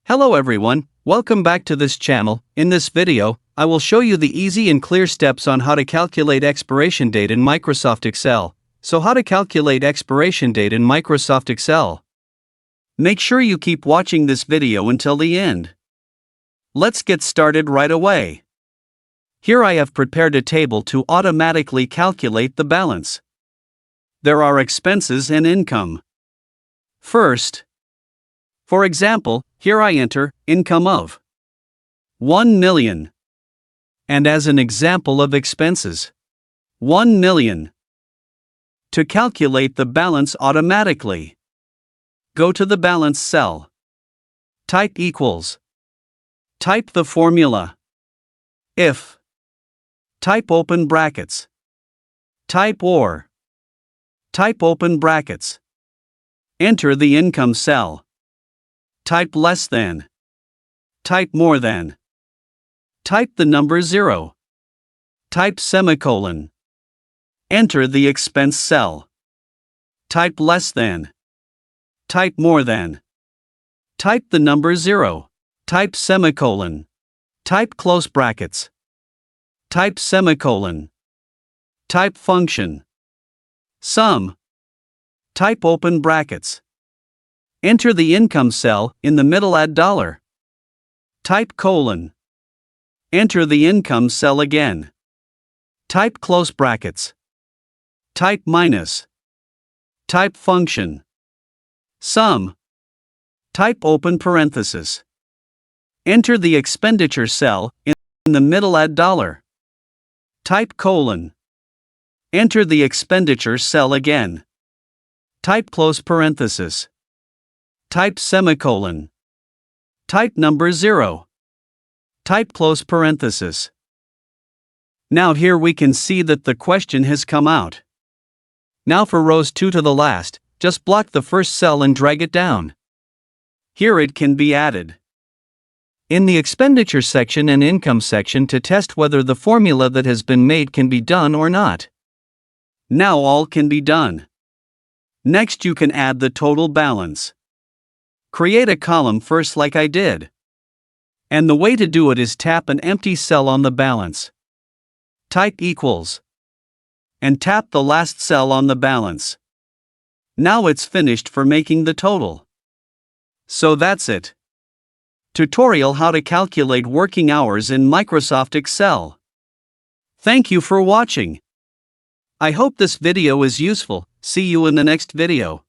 Hello everyone, welcome back to this channel. In this video, I will show you the easy and clear steps on how to calculate expiration date in Microsoft Excel. So how to calculate expiration date in Microsoft Excel. Make sure you keep watching this video until the end. Let's get started right away. Here I have prepared a table to automatically calculate the balance. There are expenses and income. First, for example, here I enter income of 1 million. And as an example of expenses, 1 million. To calculate the balance automatically, go to the balance cell. Type equals. Type the formula. If. Type open brackets. Type or. Type open brackets. Enter the income cell. Type less than. Type more than. Type the number 0. Type semicolon. Enter the expense cell. Type less than. Type more than. Type the number 0. Type semicolon. Type close brackets. Type semicolon. Type function. Sum. Type open brackets. Enter the income cell, in the middle add $. Type colon. Enter the income cell again. Type close brackets. Type minus. Type function. Sum. Type open parenthesis. Enter the expenditure cell, in the middle add $. Type colon. Enter the expenditure cell again. Type close parenthesis. Type semicolon. Type number 0. Type close parenthesis. Now here we can see that the question has come out. Now for rows 2 to the last, just block the first cell and drag it down. Here it can be added. In the expenditure section and income section to test whether the formula that has been made can be done or not. Now all can be done. Next you can add the total balance. Create a column first like I did. And the way to do it is tap an empty cell on the balance. Type equals. And tap the last cell on the balance. Now it's finished for making the total. So that's it. Tutorial how to calculate working hours in Microsoft Excel. Thank you for watching. I hope this video is useful. See you in the next video.